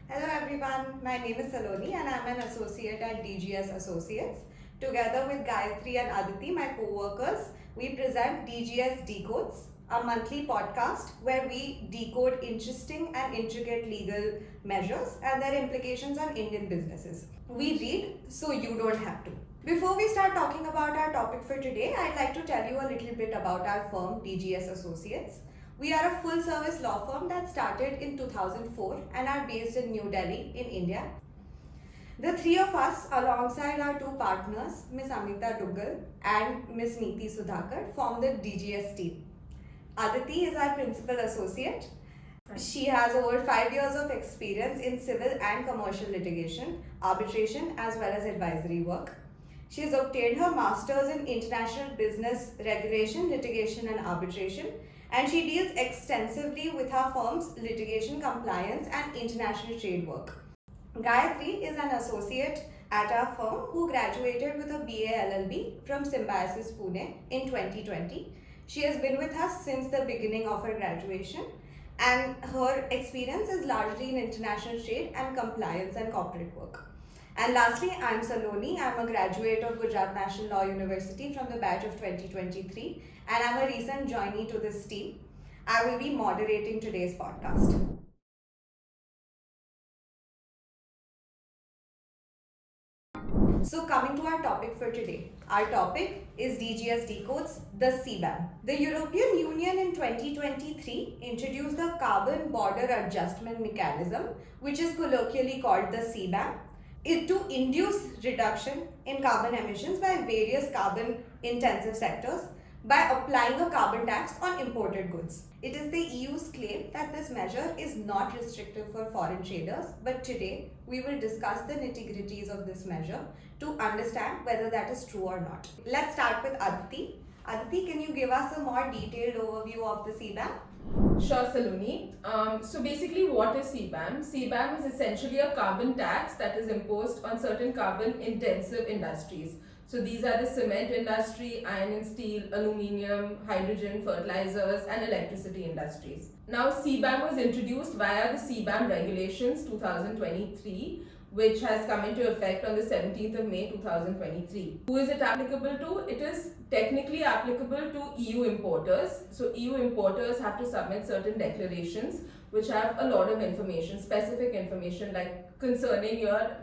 Hello everyone, my name is Saloni and I'm an associate at DGS Associates. Together with Gayatri and Aditi, my co-workers, we present DGS Decodes, a monthly podcast where we decode interesting and intricate legal measures and their implications on Indian businesses. We read so you don't have to. Before we start talking about our topic for today, I'd like to tell you a little bit about our firm DGS Associates. We are a full service law firm that started in 2004 and are based in New Delhi in India. The three of us, alongside our two partners, Ms. Amita Duggal and Ms. Neeti Sudhakar, form the DGS team. Aditi is our principal associate. She has over 5 years of experience in civil and commercial litigation, arbitration, as well as advisory work. She has obtained her master's in international business regulation, litigation, and arbitration, and she deals extensively with her firm's litigation compliance and international trade work. Gayatri is an associate at our firm who graduated with a BA LLB from Symbiosis Pune in 2020. She has been with us since the beginning of her graduation, and her experience is largely in international trade and compliance and corporate work. And lastly, I'm Saloni. I'm a graduate of Gujarat National Law University from the batch of 2023, and I'm a recent joinee to this team. I will be moderating today's podcast. So coming to our topic for today. Our topic is DGS Decodes, the CBAM. The European Union in 2023 introduced the Carbon Border Adjustment Mechanism, which is colloquially called the CBAM, to induce reduction in carbon emissions by various carbon intensive sectors by applying a carbon tax on imported goods. It is the EU's claim that this measure is not restrictive for foreign traders, but today we will discuss the nitty-gritties of this measure to understand whether that is true or not. Let's start with Aditi. Aditi, can you give us a more detailed overview of the CBAM? Sure, Saloni. So basically what is CBAM? CBAM is essentially a carbon tax that is imposed on certain carbon intensive industries. So these are the cement industry, iron and steel, aluminium, hydrogen, fertilizers and electricity industries. Now CBAM was introduced via the CBAM regulations 2023, which has come into effect on the 17th of May 2023. Who is it applicable to? It is technically applicable to EU importers. So EU importers have to submit certain declarations which have a lot of information, specific information like concerning your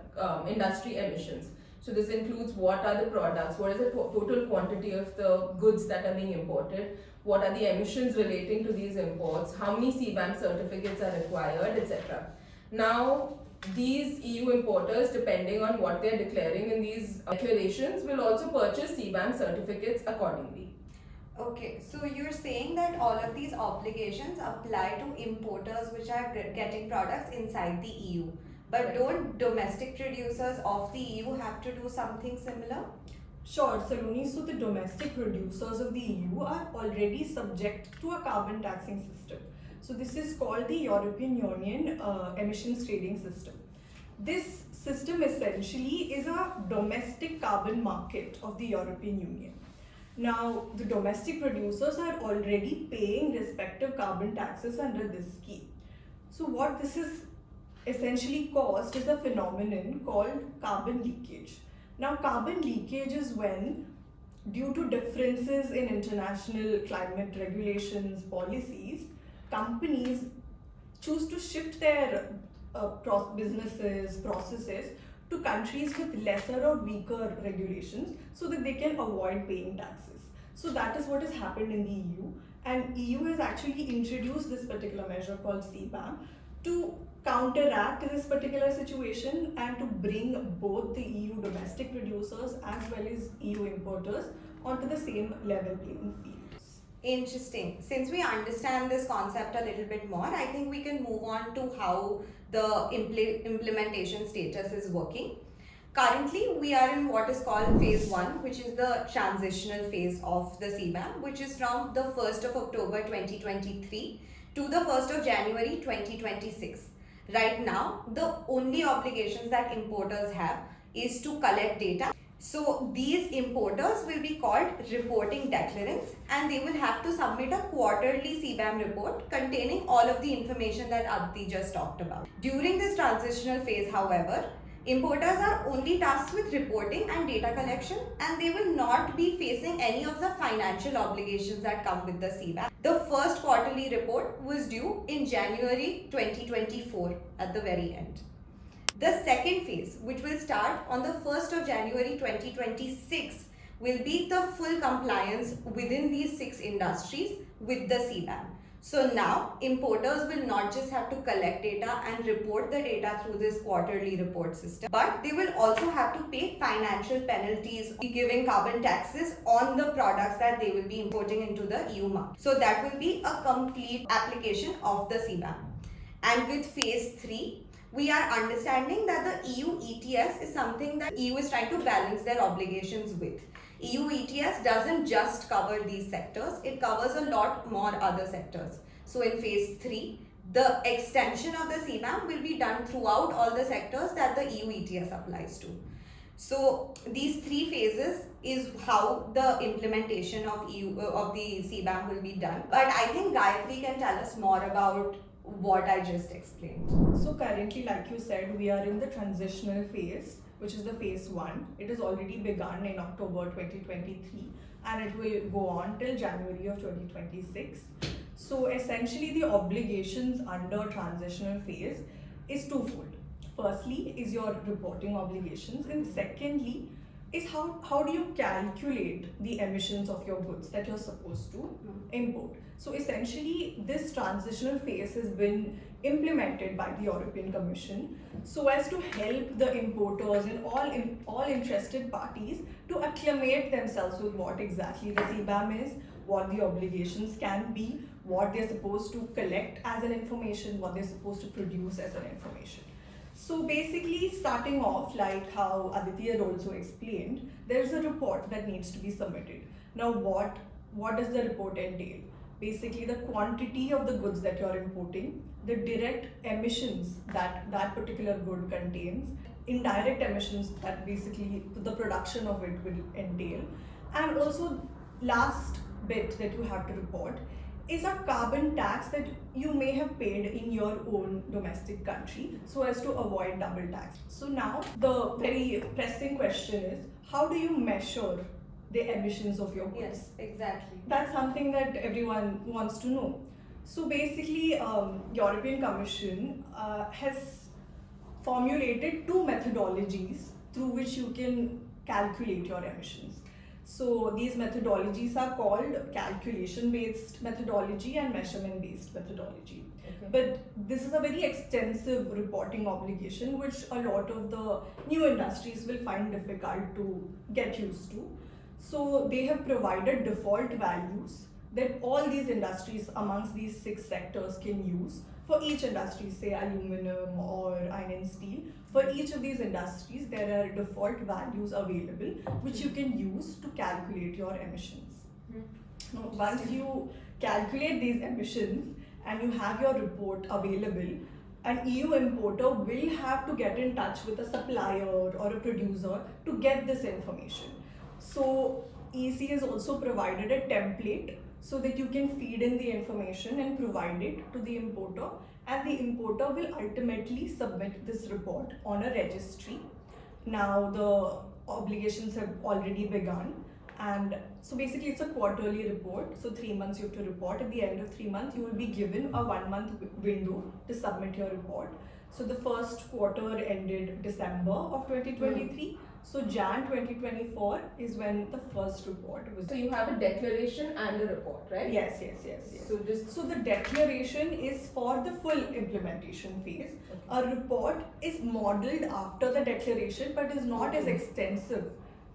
industry emissions. So this includes what are the products, what is the total quantity of the goods that are being imported, what are the emissions relating to these imports, how many CBAM certificates are required, etc. Now, these EU importers, depending on what they are declaring in these declarations, will also purchase CBAM certificates accordingly. Okay, so you're saying that all of these obligations apply to importers which are getting products inside the EU. But Right. Don't domestic producers of the EU have to do something similar? Sure, Saloni. So the domestic producers of the EU are already subject to a carbon taxing system. So this is called the European Union emissions trading system. This system essentially is a domestic carbon market of the European Union. Now, the domestic producers are already paying respective carbon taxes under this scheme. So what this is essentially caused is a phenomenon called carbon leakage. Now, carbon leakage is when, due to differences in international climate regulations, policies, companies choose to shift their businesses, processes to countries with lesser or weaker regulations so that they can avoid paying taxes. So that is what has happened in the EU, and EU has actually introduced this particular measure called CBAM to counteract this particular situation and to bring both the EU domestic producers as well as EU importers onto the same level playing field. Interesting. Since we understand this concept a little bit more, I think we can move on to how the implementation status is working. Currently, we are in what is called phase 1, which is the transitional phase of the CBAM, which is from the 1st of October 2023 to the 1st of January 2026. Right now, the only obligations that importers have is to collect data, So these importers will be called reporting declarants, and they will have to submit a quarterly CBAM report containing all of the information that Aditi just talked about. During this transitional phase, however, importers are only tasked with reporting and data collection, and they will not be facing any of the financial obligations that come with the CBAM. The first quarterly report was due in January 2024 at the very end. The second phase, which will start on the 1st of January 2026, will be the full compliance within these 6 industries with the CBAM. So now, importers will not just have to collect data and report the data through this quarterly report system, but they will also have to pay financial penalties, giving carbon taxes on the products that they will be importing into the EU market. So that will be a complete application of the CBAM. And with phase 3, we are understanding that the EU ETS is something that EU is trying to balance their obligations with. EU ETS doesn't just cover these sectors, it covers a lot more other sectors. So in phase 3, the extension of the CBAM will be done throughout all the sectors that the EU ETS applies to. So these 3 phases is how the implementation of the CBAM will be done. But I think Gayatri can tell us more about what I just explained. So currently, like you said, we are in the transitional phase, which is the phase 1. It has already begun in October 2023 and it will go on till January of 2026. So essentially the obligations under transitional phase is twofold. Firstly is your reporting obligations, and secondly is how do you calculate the emissions of your goods that you're supposed to import. So essentially this transitional phase has been implemented by the European Commission so as to help the importers and all interested parties to acclimate themselves with what exactly the CBAM is, what the obligations can be, what they're supposed to collect as an information, what they're supposed to produce as an information. So basically, starting off, like how Aditi had also explained, there's a report that needs to be submitted. Now what does the report entail? Basically the quantity of the goods that you're importing, the direct emissions that that particular good contains, indirect emissions that basically the production of it will entail, and also last bit that you have to report is a carbon tax that you may have paid in your own domestic country so as to avoid double tax. So now the very pressing question is, how do you measure the emissions of your goods? Yes, exactly. That's something that everyone wants to know. So basically, European Commission has formulated 2 methodologies through which you can calculate your emissions. So these methodologies are called calculation-based methodology and measurement-based methodology. Okay. But this is a very extensive reporting obligation which a lot of the new industries will find difficult to get used to. So they have provided default values that all these industries amongst these 6 sectors can use. For each industry, say aluminum or iron and steel, for each of these industries there are default values available which you can use to calculate your emissions. Now, once you calculate these emissions and you have your report available, an EU importer will have to get in touch with a supplier or a producer to get this information. So EC has also provided a template so that you can feed in the information and provide it to the importer, and the importer will ultimately submit this report on a registry. Now the obligations have already begun, and so basically it's a quarterly report, so 3 months you have to report. At the end of 3 months you will be given a 1-month window to submit your report. So the first quarter ended December of 2023. So Jan 2024 is when the first report was. So you have a declaration and a report, right? Yes. So the declaration is for the full implementation phase. Okay. A report is modeled after the declaration but is not as extensive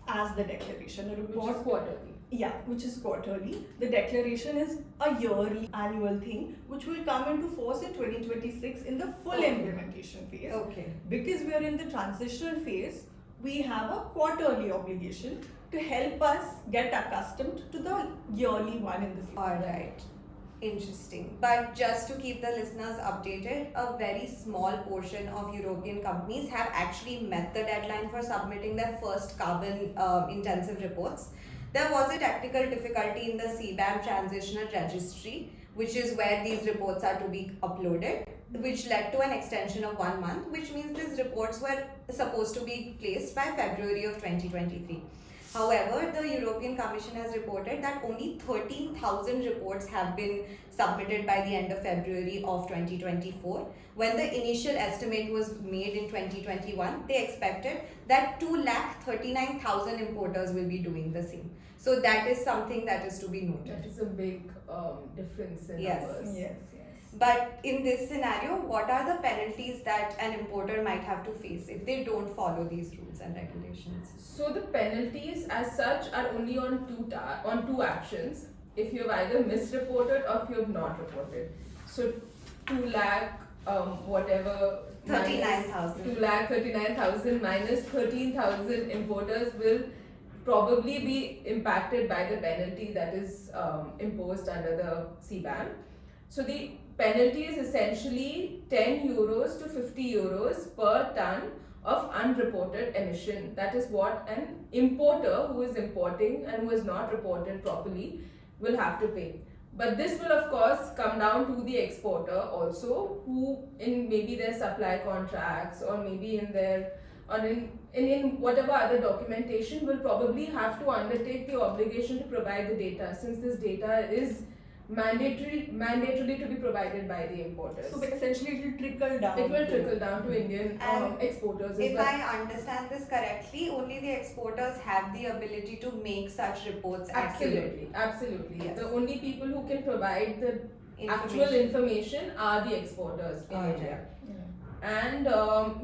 as the declaration. A report, Which is quarterly. Yeah, which is quarterly. The declaration is a yearly annual thing which will come into force in 2026 in the full implementation phase. Okay. Because we are in the transitional phase, we have a quarterly obligation to help us get accustomed to the yearly one in the future. Alright. Interesting. But just to keep the listeners updated, a very small portion of European companies have actually met the deadline for submitting their first carbon intensive reports. There was a technical difficulty in the CBAM transitional registry, which is where these reports are to be uploaded, which led to an extension of 1 month, which means these reports were supposed to be placed by February of 2023. However, the European Commission has reported that only 13,000 reports have been submitted by the end of February of 2024. When the initial estimate was made in 2021, they expected that 239,000 importers will be doing the same. So that is something that is to be noted. That is a big difference in Yes. numbers. Yes. But in this scenario, what are the penalties that an importer might have to face if they don't follow these rules and regulations? So the penalties as such are only on two actions. If you have either misreported or if you have not reported. So 2 lakh whatever 39,000. 2,39,000 minus 13,000 importers will probably be impacted by the penalty that is imposed under the CBAM. So the penalty is essentially 10 euros to 50 euros per ton of unreported emission. That is what an importer who is importing and who has not reported properly will have to pay. But this will of course come down to the exporter also, who in maybe their supply contracts or maybe in their or in whatever other documentation will probably have to undertake the obligation to provide the data, since this data is mandatorily to be provided by the importers. So essentially it will trickle down. It will trickle down to Indian And exporters as If well. I understand this correctly, only the exporters have the ability to make such reports accurate. Absolutely. Yes. The only people who can provide the actual information are the exporters in India. And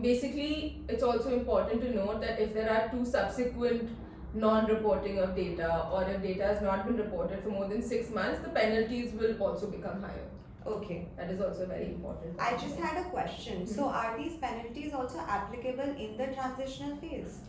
basically, it's also important to note that if there are two subsequent non-reporting of data, or if data has not been reported for more than 6 months, the penalties will also become higher. Okay. That is also very important. I just had a question. So are these penalties also applicable in the transitional phase?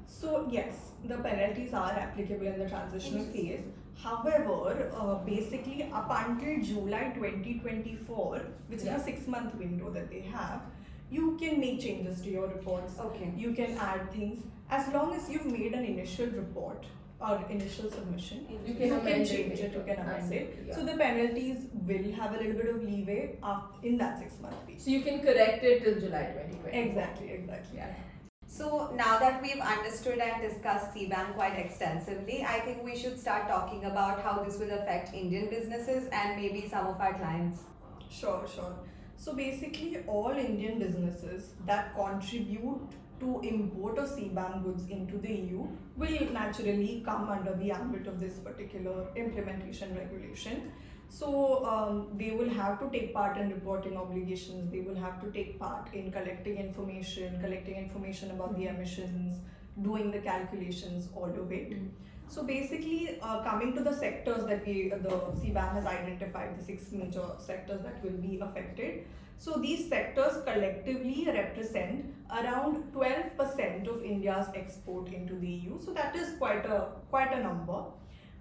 So yes, the penalties are applicable in the transitional phase. However, basically up until July 2024, which is a 6-month window that they have, you can make changes to your reports. Okay. You can add things as long as you've made an initial report or initial submission. You You can can amend change it. later. You can amend it. Absolutely, yeah. So the penalties will have a little bit of leeway in that 6-month period. So you can correct it till July 2020. Exactly. Yeah. So now that we've understood and discussed CBAM quite extensively, I think we should start talking about how this will affect Indian businesses and maybe some of our clients. Sure. So basically, all Indian businesses that contribute to import of CBAM goods into the EU will naturally come under the ambit of this particular implementation regulation. So they will have to take part in reporting obligations, they will have to take part in collecting information about the emissions, doing the calculations, all of it. So basically, coming to the sectors that the CBAM has identified, the 6 major sectors that will be affected. So these sectors collectively represent around 12% of India's export into the EU. So that is quite a number.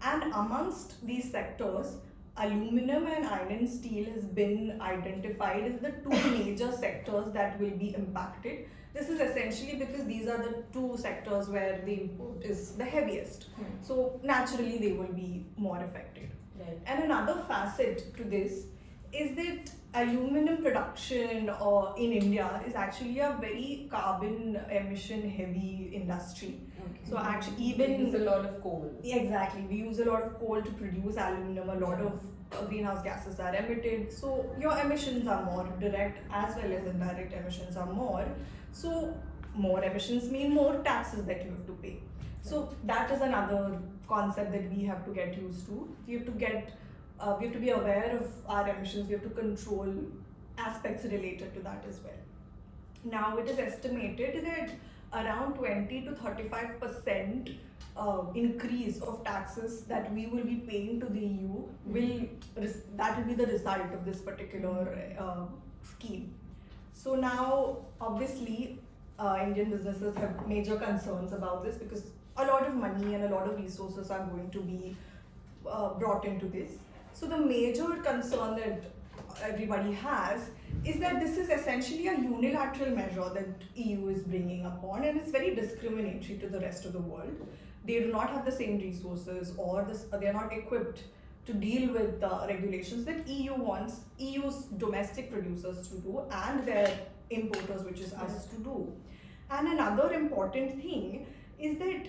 And amongst these sectors, aluminum and iron and steel has been identified as the 2 major sectors that will be impacted. This is essentially because these are the 2 sectors where the import is the heaviest. So naturally they will be more affected. Right. And another facet to this is that aluminum production in India is actually a very carbon emission heavy industry. Okay. So actually We even use a lot of coal. exactly, we use a lot of coal to produce aluminum, a lot of greenhouse gases are emitted, so your emissions are more, direct as well as indirect emissions are more. So more emissions mean more taxes that you have to pay. So that is another concept that we have to get used to. We have to be aware of our emissions, we have to control aspects related to that as well. Now it is estimated that around 20 to 35% increase of taxes that we will be paying to the EU that will be the result of this particular scheme. So now obviously Indian businesses have major concerns about this because a lot of money and a lot of resources are going to be brought into this. So the major concern that everybody has is that this is essentially a unilateral measure that EU is bringing upon, and it's very discriminatory to the rest of the world. They do not have the same resources, or they are not equipped to deal with the regulations that EU wants EU's domestic producers to do and their importers, which is us, to do. And another important thing is that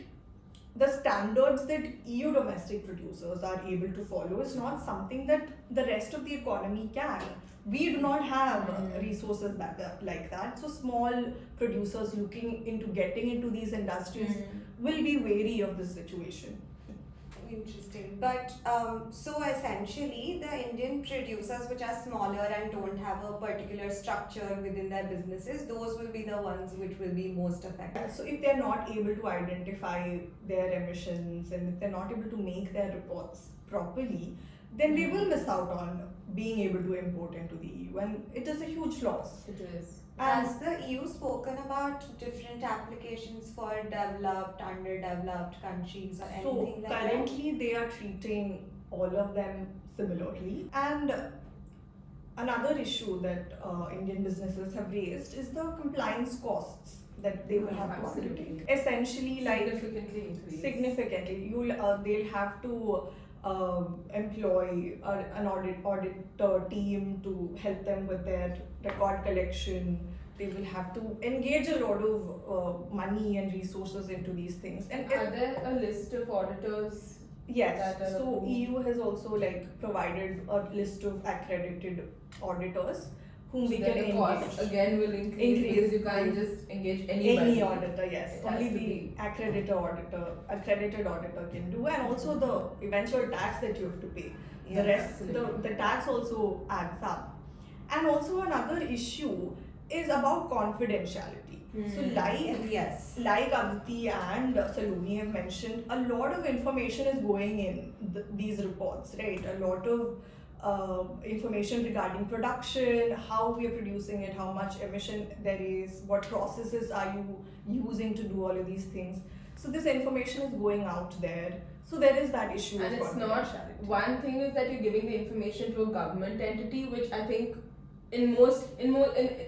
the standards that EU domestic producers are able to follow is not something that the rest of the economy can. We do not have resources like that. So small producers looking into getting into these industries will be wary of this situation. Interesting. But so essentially, the Indian producers which are smaller and don't have a particular structure within their businesses, those will be the ones which will be most affected. So if they're not able to identify their emissions, and if they're not able to make their reports properly, then they will miss out on being able to import into the EU, and it is a huge loss. It is. Has the EU spoken about different applications for developed, underdeveloped countries or anything So like that? currently they are treating all of them similarly. And another issue that Indian businesses have raised is the compliance costs that they will have to undertake. Essentially, like Significantly increased. significantly, they'll have to employ an auditor team to help them with their record collection. They will have to engage a lot of money and resources into these things. And Are there a list of auditors? yes, that are so approved? EU has also provided a list of accredited auditors whom we Then can the cost engage. again will increase because you can't just engage anybody. Any auditor, yes. It has Only to the be. accredited auditor can do, and also the eventual tax that you have to pay. Yes, The rest, absolutely. the tax also adds up. And also another issue is about confidentiality. So Yes. like Aditi and Saloni have mentioned, a lot of information is going in these reports, right? A lot of information regarding production, how we are producing it, how much emission there is, what processes are you using to do all of these things. So this information is going out there. So there is that issue And of it's not confidentiality. one thing is that you're giving the information to a government entity, which I think in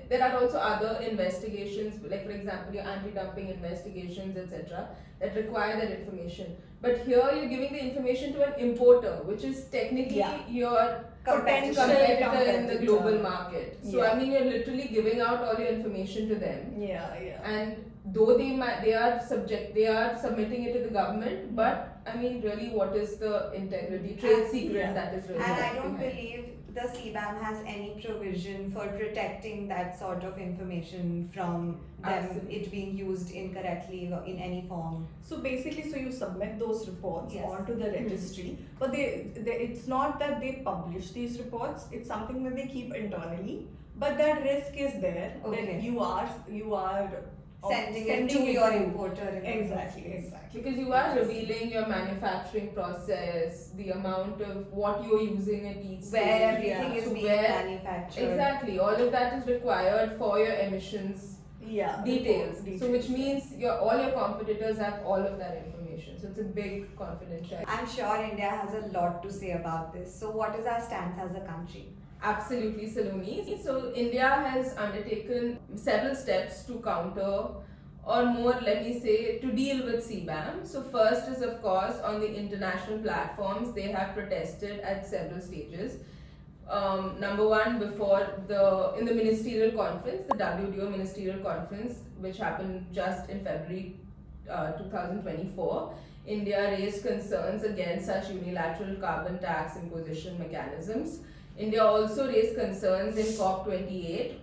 there are also other investigations, like for example your anti-dumping investigations, etc., that require that information. But here you're giving the information to an importer, which is technically Yeah. your Competitor. competitor in the global market. So Yeah. I mean, you're literally giving out all your information to them. Yeah. And though they are submitting it to the government, but I mean, really, what is the integrity, trade secret Yeah. that is really? And I left don't behind? believe the CBAM has any provision for protecting that sort of information from them Absolutely. it being used incorrectly or in any form. So basically, so you submit those reports Yes. onto the registry, but it's not that they publish these reports. It's something that they keep internally. But that risk is there Okay. that you are Sending it to your importer. In the first Exactly, place. exactly. Because you are revealing your manufacturing process, the amount of what you're using at each Where stage. everything is So being where- manufactured. Exactly, all of that is required for your emissions Yeah. details. reports, So which yeah. means all your competitors have all of that information. So it's a big confidentiality. I'm sure India has a lot to say about this. So what is our stance as a country? Absolutely, Saloni. So India has undertaken several steps to counter, or more, let me say, to deal with CBAM. So first is, of course, on the international platforms, they have protested at several stages. Number one, in the ministerial conference, the WTO ministerial conference, which happened just in February 2024, India raised concerns against such unilateral carbon tax imposition mechanisms. India also raised concerns in COP28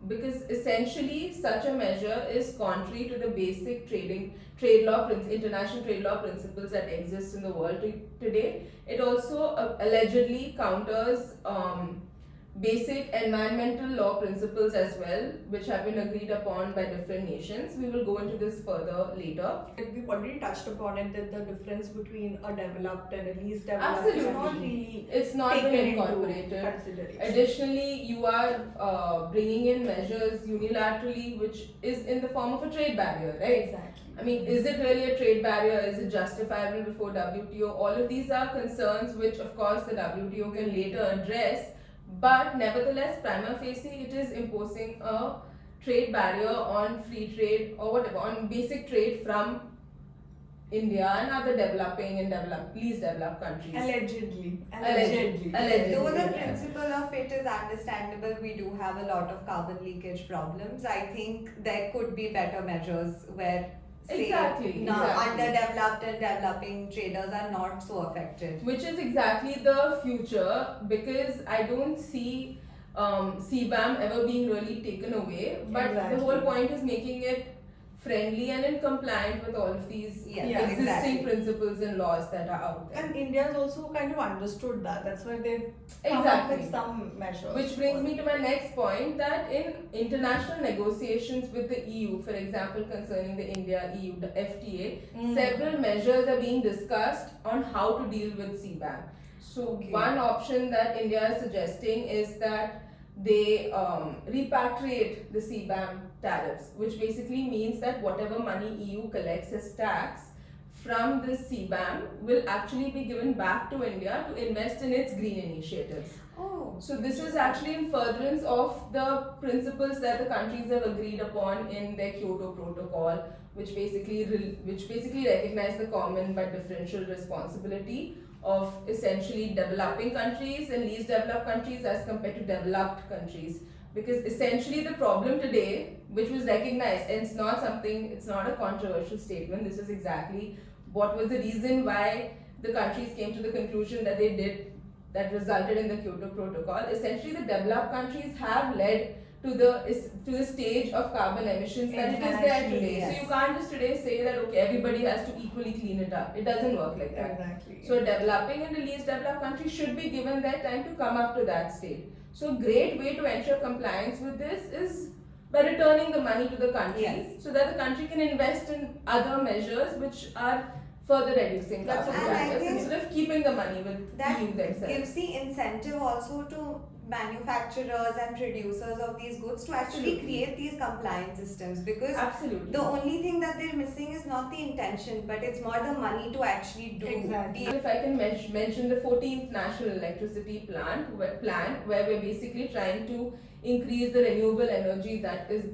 because essentially such a measure is contrary to the basic international trade law principles that exist in the world today. It also allegedly counters basic environmental law principles as well, which have been agreed upon by different nations. We will go into this further later. We've already touched upon it, that the difference between a developed and a least developed Absolutely. is not really It's not taken been into incorporated. consideration. Additionally, you are bringing in measures unilaterally, which is in the form of a trade barrier, right? Exactly. I mean, is it really a trade barrier? Is it justifiable before WTO? All of these are concerns which, of course, the WTO can later address. But nevertheless, prima facie, it is imposing a trade barrier on free trade or whatever, on basic trade from India and other developing and least developed countries. Allegedly. Allegedly. Though the Yeah. principle of it is understandable, we do have a lot of carbon leakage problems. I think there could be better measures where, say, Exactly. underdeveloped and developing traders are not so affected. Which is exactly the future, because I don't see CBAM ever being really taken away. But Exactly. the whole point is making it friendly and in compliant with all of these Yes, existing exactly. principles and laws that are out there. And India's also kind of understood that. That's why they've come up Exactly. with some measures. Which brings me to my next point, that in international negotiations with the EU, for example, concerning the India-EU FTA, several measures are being discussed on how to deal with CBAM. So Okay. one option that India is suggesting is that they repatriate the CBAM tariffs, which basically means that whatever money EU collects as tax from this CBAM will actually be given back to India to invest in its green initiatives. Oh. So this is actually in furtherance of the principles that the countries have agreed upon in their Kyoto Protocol, which basically recognize the common but differential responsibility of essentially developing countries and least developed countries as compared to developed countries. Because essentially the problem today, which was recognized, and it's not a controversial statement, this is exactly what was the reason why the countries came to the conclusion that they did, that resulted in the Kyoto Protocol. Essentially the developed countries have led to the stage of carbon emissions that it is there Exactly, today. yes. So you can't just today say that okay, everybody has to equally clean it up. It doesn't work like that. Exactly. So developing and the least developed countries should be given their time to come up to that state. So a great way to ensure compliance with this is by returning the money to the country, Yes. so that the country can invest in other measures which are further reducing That's carbon and I barriers think instead of keeping the money with That EU themselves. gives the incentive also to manufacturers and producers of these goods to actually Absolutely. create these compliance systems, because Absolutely. the only thing that they're missing is not the intention, but it's more the money to actually do Exactly. If I can mention the 14th National Electricity Plan, where we're basically trying to increase the renewable energy that is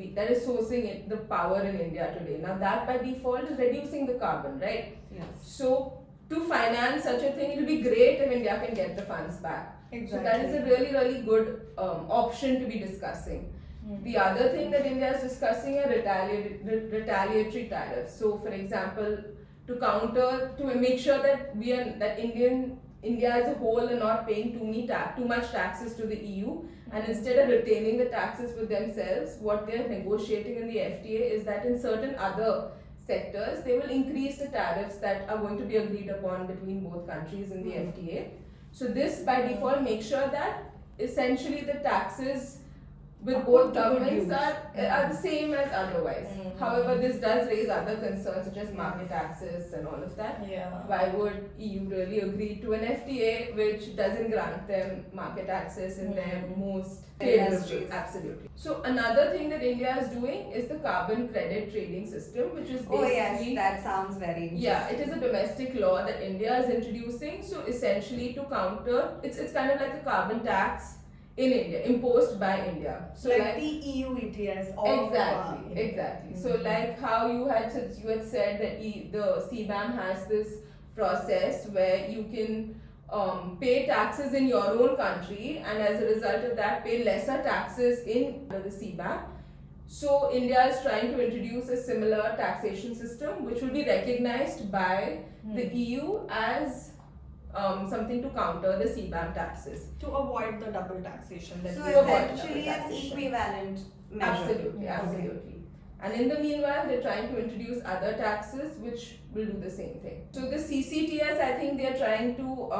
sourcing the power in India today. Now that by default is reducing the carbon, right? Yes. So to finance such a thing, it will be great if India can get the funds back. Exactly. So that is a really, really good option to be discussing. The other thing that India is discussing are retaliatory tariffs. So, for example, to make sure that India as a whole are not paying too much taxes to the EU, and instead of retaining the taxes with themselves, what they are negotiating in the FTA is that in certain other sectors, they will increase the tariffs that are going to be agreed upon between both countries in the FTA. So this by default makes sure that essentially the taxes with both governments are the same as otherwise. However, this does raise other concerns such as market access and all of that. Yeah. Why would EU really agree to an FTA which doesn't grant them market access in their most favorable? Industries. Absolutely. So another thing that India is doing is the carbon credit trading system, which is basically Oh yes, that sounds very interesting. yeah, it is a domestic law that India is introducing. So essentially to counter, it's kind of like a carbon tax in India, imposed by India. So like the EU ETS. Exactly. So like how you had said that the CBAM has this process where you can pay taxes in your own country, and as a result of that pay lesser taxes in the CBAM. So India is trying to introduce a similar taxation system which will be recognized by the EU as something to counter the CBAM taxes. To avoid the double taxation. So we avoid essentially double an taxation. equivalent measure. Absolutely, Yeah. absolutely. And in the meanwhile, they're trying to introduce other taxes which will do the same thing. So the CCTS, I think they're trying to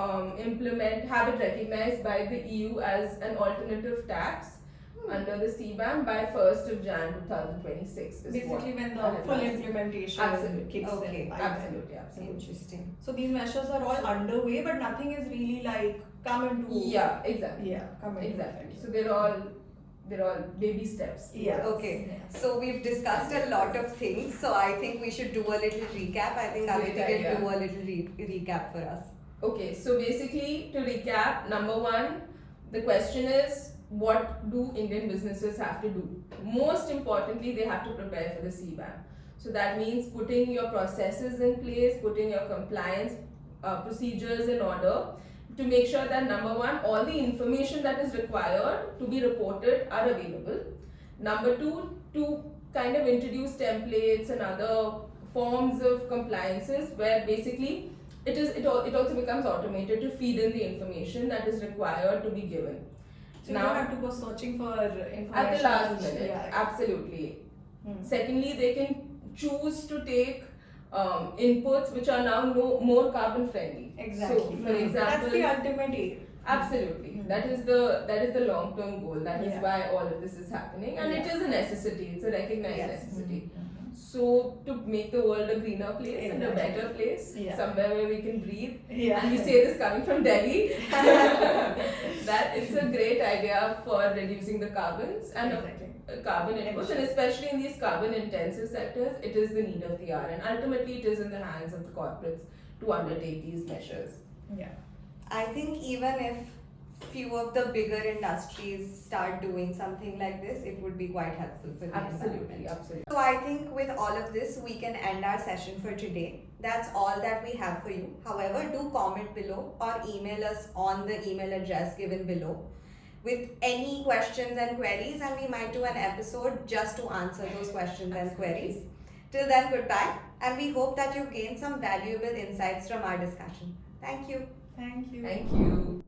have it recognized by the EU as an alternative tax under the CBAM by 1st of Jan 2026. Basically, when the full implementation kicks in. Absolutely. Interesting. So these measures are all underway, but nothing is really like come into. Yeah, exactly. Yeah, come into. Exactly. So they're all baby steps. Yeah. Okay. So we've discussed a lot of things. So I think we should do a little recap. I think Aditi can do a little recap for us. Okay. So basically, to recap, number one, the question is, what do Indian businesses have to do? Most importantly, they have to prepare for the CBAM. So that means putting your processes in place, putting your compliance procedures in order to make sure that number one, all the information that is required to be reported are available. Number two, to kind of introduce templates and other forms of compliances where basically it also becomes automated to feed in the information that is required to be given. So you don't have to go searching for information at the last minute. Yeah. Absolutely. Secondly, they can choose to take inputs which are now more carbon friendly. Exactly. So, for example, that's the ultimate aim. Absolutely. That is the long term goal. That is why all of this is happening, and it is a necessity. It's a recognized necessity. So to make the world a greener place and a better place, somewhere where we can breathe. And we say this coming from Delhi, that it's a great idea for reducing the carbons and carbon inputs, and especially in these carbon intensive sectors, it is the need of the hour, and ultimately it is in the hands of the corporates to undertake these measures. Yeah. I think even if few of the bigger industries start doing something like this, it would be quite helpful for the environment. Absolutely. So I think with all of this, we can end our session for today. That's all that we have for you. However, do comment below or email us on the email address given below with any questions and queries, and we might do an episode just to answer those questions and queries. Till then, goodbye, and we hope that you've gained some valuable insights from our discussion. Thank you. Thank you. Thank you.